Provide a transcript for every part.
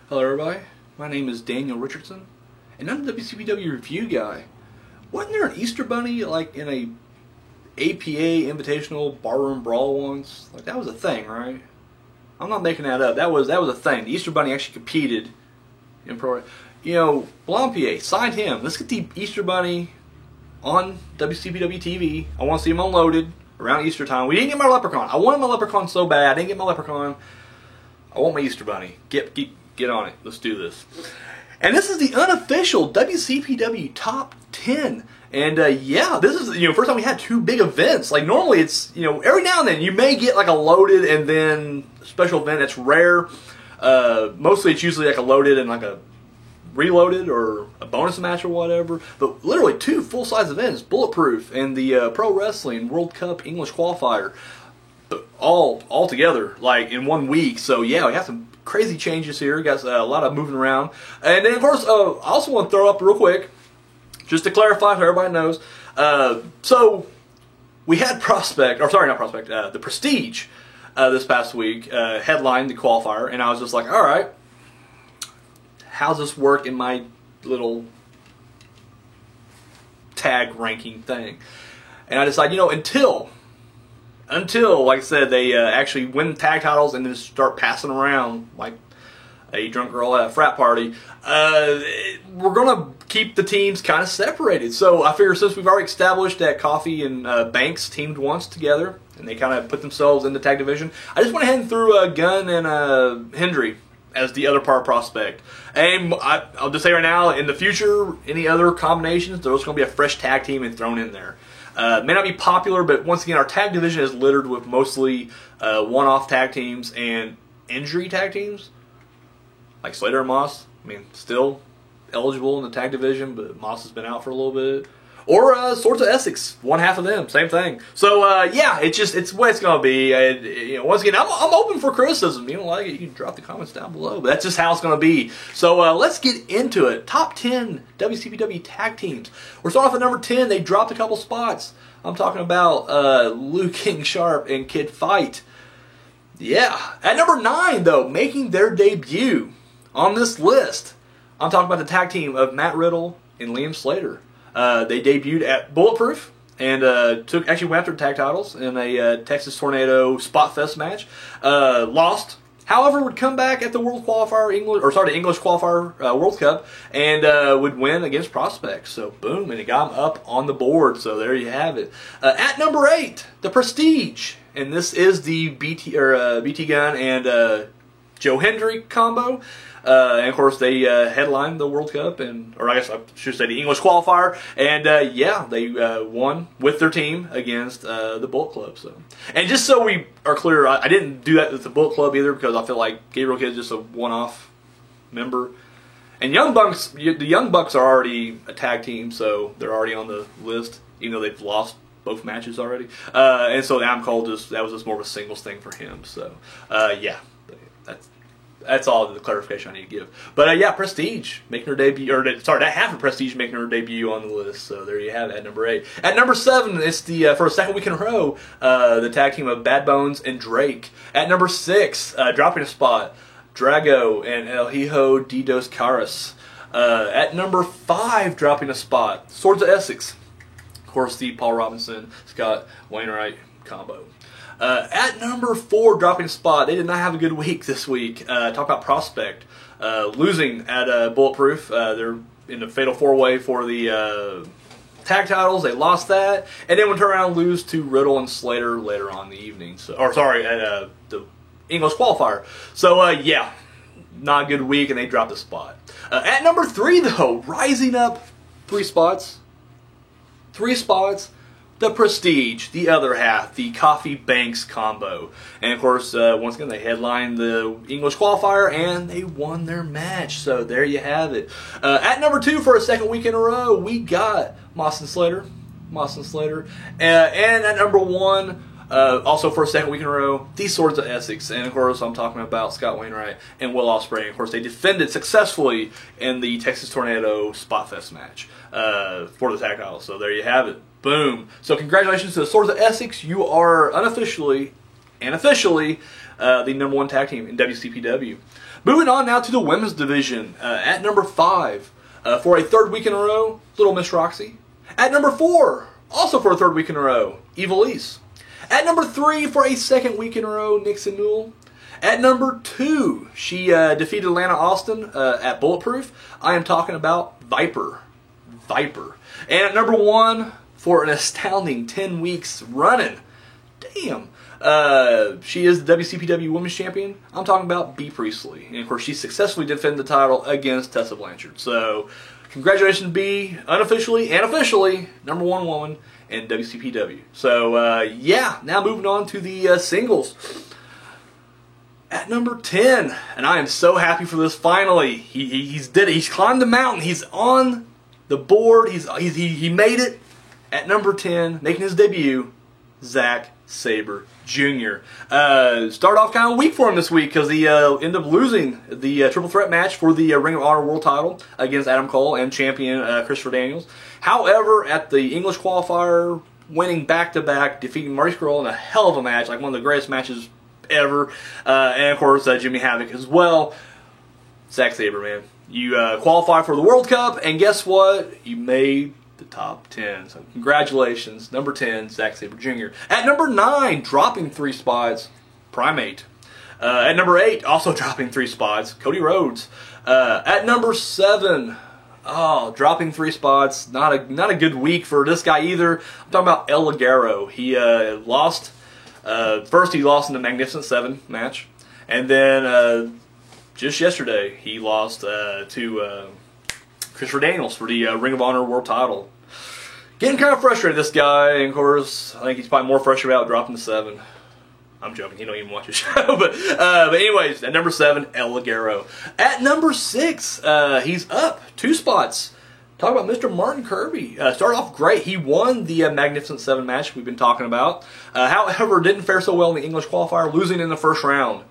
Hello everybody, my name is Daniel Richardson, and I'm the WCPW review guy. Wasn't there an Easter Bunny like in a APA Invitational Barroom Brawl once? Like that was a thing, right? I'm not making that up. That was a thing. The Easter Bunny actually competed in pro. You know, Blampier, signed him. Let's get the Easter Bunny on WCPW TV. I want to see him unloaded around Easter time. We didn't get my Leprechaun. I wanted my Leprechaun so bad. I didn't get my Leprechaun. I want my Easter Bunny. Get on it. Let's do this. And this is the unofficial WCPW Top 10. And yeah, this is first time we had two big events. Like normally it's every now and then you may get like a loaded and then special event. It's rare. Mostly it's usually like a loaded and like a reloaded or a bonus match or whatever. But literally two full-size events: Bulletproof and the Pro Wrestling World Cup English Qualifier, all together like in 1 week. So yeah, we have some crazy changes here. Got a lot of moving around. And then of course, I also want to throw up real quick, just to clarify so everybody knows. So we had the Prestige this past week headlined the qualifier, and I was just like, all right, how's this work in my little tag ranking thing? And I decided, until, like I said, they actually win tag titles and then start passing around like a drunk girl at a frat party, we're going to keep the teams kind of separated. So I figure since we've already established that Coffee and Banks teamed once together, and they kind of put themselves in the tag division, I just went ahead and threw Gunn and Hendry as the other part prospect. And I'll just say right now, in the future, any other combinations, there's going to be a fresh tag team and thrown in there. May not be popular, but once again, our tag division is littered with mostly one-off tag teams and injury tag teams, like Slater and Moss. I mean, still eligible in the tag division, but Moss has been out for a little bit. Or Swords of Essex, one half of them, same thing. So yeah, it's what it's gonna be. Once again, I'm open for criticism. You don't like it, you can drop the comments down below. But that's just how it's gonna be. So let's get into it. Top 10 WCPW tag teams. We're starting off at number 10. They dropped a couple spots. I'm talking about Luke King Sharp and Kid Fight. Yeah, at number 9 though, making their debut on this list, I'm talking about the tag team of Matt Riddle and Liam Slater. They debuted at Bulletproof and actually went after tag titles in a Texas Tornado Spot Fest match. Lost, however, would come back at the English Qualifier World Cup and would win against Prospects. So boom, and it got them up on the board. So there you have it. At number 8, the Prestige, and this is the BT Gunn and Joe Hendry combo. And of course, they headlined the World Cup, or I guess I should say the English Qualifier, and yeah, they won with their team against the Bullet Club. So, and just so we are clear, I didn't do that with the Bullet Club either because I feel like Gabriel Kidd is just a one-off member. And the Young Bucks are already a tag team, so they're already on the list, even though they've lost both matches already. And so Adam Cole that was just more of a singles thing for him. So, yeah, that's all the clarification I need to give. But yeah, Prestige making her debut, that half of Prestige making her debut on the list. So there you have it at number 8. At number 7, it's the for a second week in a row, the tag team of Bad Bones and Drake. At number 6, dropping a spot, Drago and El Hijo de Dos Caras. At number 5, dropping a spot, Swords of Essex. Of course, the Paul Robinson, Scott Wainwright combo. At number 4, dropping a spot. They did not have a good week this week. Talk about Prospect. Losing at Bulletproof. They're in the Fatal 4-Way for the tag titles. They lost that. And then would turn around and lose to Riddle and Slater later on in the evening. At the English Qualifier. So, yeah, not a good week, and they dropped a spot. At number 3, though, rising up 3 spots. 3 spots. The Prestige, the other half, the Coffee Banks combo. And of course, once again, they headlined the English Qualifier and they won their match. So there you have it. At number 2 for a second week in a row, we got Moss and Slater. And at number 1, also for a second week in a row, the Swords of Essex. And of course, I'm talking about Scott Wainwright and Will Ospreay. And of course, they defended successfully in the Texas Tornado Spot Fest match for the tag title. So there you have it. Boom. So congratulations to the Swords of Essex. You are unofficially and officially the #1 tag team in WCPW. Moving on now to the women's division. At number 5, for a 3rd week in a row, Little Miss Roxy. At number 4, also for a 3rd week in a row, Ivelisse. At number 3, for a 2nd week in a row, Nixon Newell. At number 2, she defeated Lana Austin at Bulletproof. I am talking about Viper. And at number 1, for an astounding 10 weeks running, damn, she is the WCPW Women's Champion. I'm talking about Bea Priestley. And of course, she successfully defended the title against Tessa Blanchard. So, congratulations, Bea, unofficially and officially, #1 woman in WCPW. So, yeah, now moving on to the singles. At number 10, and I am so happy for this. Finally, he's did it. He's climbed the mountain. He's on the board. He made it. At number 10, making his debut, Zack Sabre Jr. Started off kind of weak for him this week because he ended up losing the triple threat match for the Ring of Honor World title against Adam Cole and champion Christopher Daniels. However, at the English qualifier, winning back-to-back, defeating Marty Scurll in a hell of a match, like one of the greatest matches ever, and of course Jimmy Havoc as well. Zack Sabre, man, you qualified for the World Cup, and guess what? You made the top 10. So congratulations, number 10, Zack Sabre Jr. At number 9, dropping 3 spots, Primate. At number 8, also dropping 3 spots, Cody Rhodes. At number 7, dropping 3 spots. Not a good week for this guy either. I'm talking about El Ligero. He lost. First, he lost in the Magnificent 7 match, and then just yesterday he lost to Christopher Daniels for the Ring of Honor World title. Getting kind of frustrated, this guy, and of course, I think he's probably more frustrated about dropping the 7. I'm joking, he don't even watch the show, but anyways, at number 7, El Ligero. At number 6, he's up 2 spots. Talk about Mr. Martin Kirby. Started off great. He won the Magnificent 7 match we've been talking about. However, didn't fare so well in the English qualifier, losing in the first round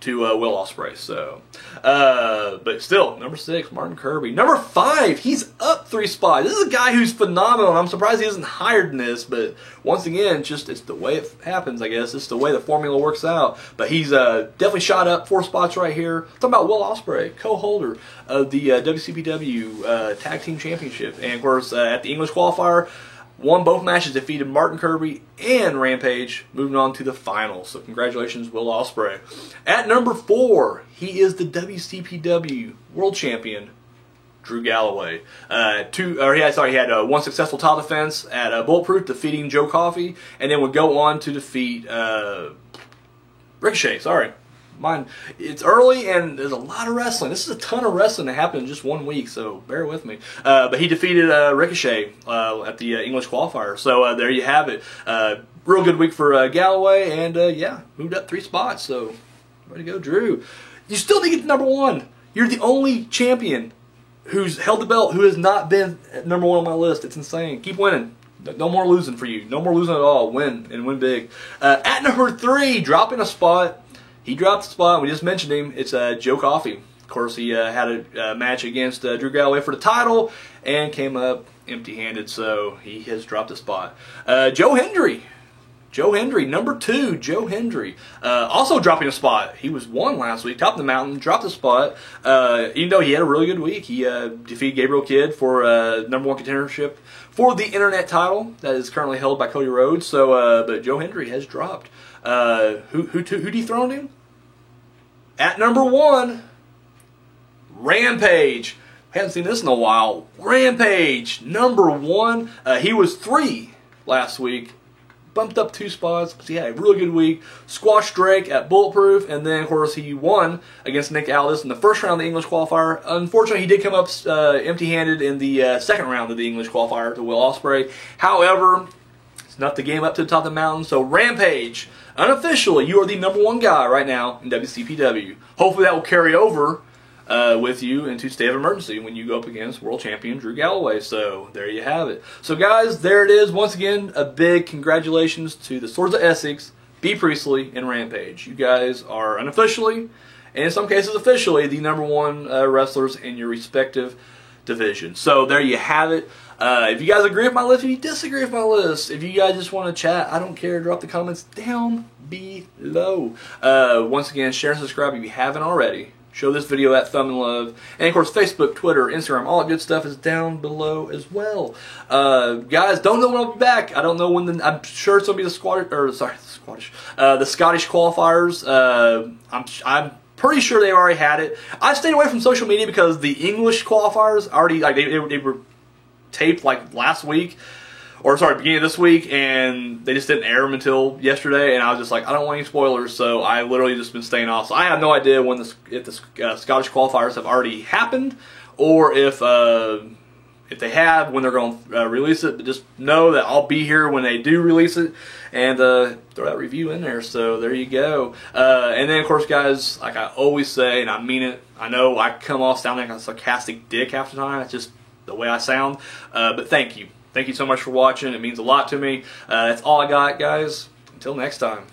to Will Ospreay. So, but still, number 6, Martin Kirby. Number 5, he's up 3 spots. This is a guy who's phenomenal, and I'm surprised he isn't higher than this. But once again, it's the way it happens, I guess. It's the way the formula works out. But he's definitely shot up 4 spots right here. Talking about Will Ospreay, co-holder of the WCPW Tag Team Championship, and of course at the English qualifier, won both matches, defeated Martin Kirby and Rampage, moving on to the finals. So congratulations, Will Ospreay. At number 4, he is the WCPW World Champion, Drew Galloway. He had 1 successful title defense at Bulletproof, defeating Joe Coffey, and then would go on to defeat Ricochet. It's early and there's a lot of wrestling. This is a ton of wrestling that happened in just 1 week, so bear with me. But he defeated Ricochet at the English qualifier. So there you have it. Real good week for Galloway, and yeah, moved up 3 spots. So way to go, Drew. You still didn't get to number 1. You're the only champion who's held the belt who has not been at number 1 on my list. It's insane. Keep winning. No more losing for you. No more losing at all. Win, and win big. At number 3, dropping a spot. He dropped the spot. We just mentioned him. It's Joe Coffey. Of course, he had a match against Drew Galloway for the title and came up empty-handed, so he has dropped a spot. Joe Hendry, number 2, Joe Hendry, also dropping a spot. He was 1 last week, top of the mountain, dropped a spot. Even though he had a really good week, he defeated Gabriel Kidd for number 1 contendership for the Internet title that is currently held by Cody Rhodes. So, but Joe Hendry has dropped. Who dethroned him? At number 1, Rampage. Haven't seen this in a while. Rampage, number 1. He was 3 last week. Bumped up 2 spots because he had a really good week. Squashed Drake at Bulletproof, and then of course he won against Nick Aldis in the first round of the English qualifier. Unfortunately, he did come up empty-handed in the second round of the English qualifier to Will Ospreay. However, snuffed the game up to the top of the mountain. So Rampage, unofficially, you are the number 1 guy right now in WCPW. Hopefully that will carry over with you into State of Emergency when you go up against World Champion Drew Galloway. So there you have it. So guys, there it is. Once again, a big congratulations to the Swords of Essex, Bea Priestley, and Rampage. You guys are unofficially, and in some cases officially, the number 1 wrestlers in your respective division. So there you have it. If you guys agree with my list, if you disagree with my list, if you guys just want to chat, I don't care. Drop the comments down below. below. Once again, share and subscribe if you haven't already. Show this video that thumb and love. And of course, Facebook, Twitter, Instagram, all that good stuff is down below as well. Guys, don't know when I'll be back. I don't know when I'm sure it's going to be the Scottish qualifiers. I'm pretty sure they already had it. I stayed away from social media because the English qualifiers already, like, they were taped like last week. Or sorry, beginning of this week, and they just didn't air them until yesterday, and I was just like, I don't want any spoilers, so I literally just been staying off. So I have no idea when if the Scottish qualifiers have already happened, or if they have, when they're going to release it. But just know that I'll be here when they do release it, and throw that review in there. So there you go. And then of course, guys, like I always say, and I mean it. I know I come off sounding like a sarcastic dick half the time. It's just the way I sound. But thank you. Thank you so much for watching. It means a lot to me. That's all I got, guys. Until next time.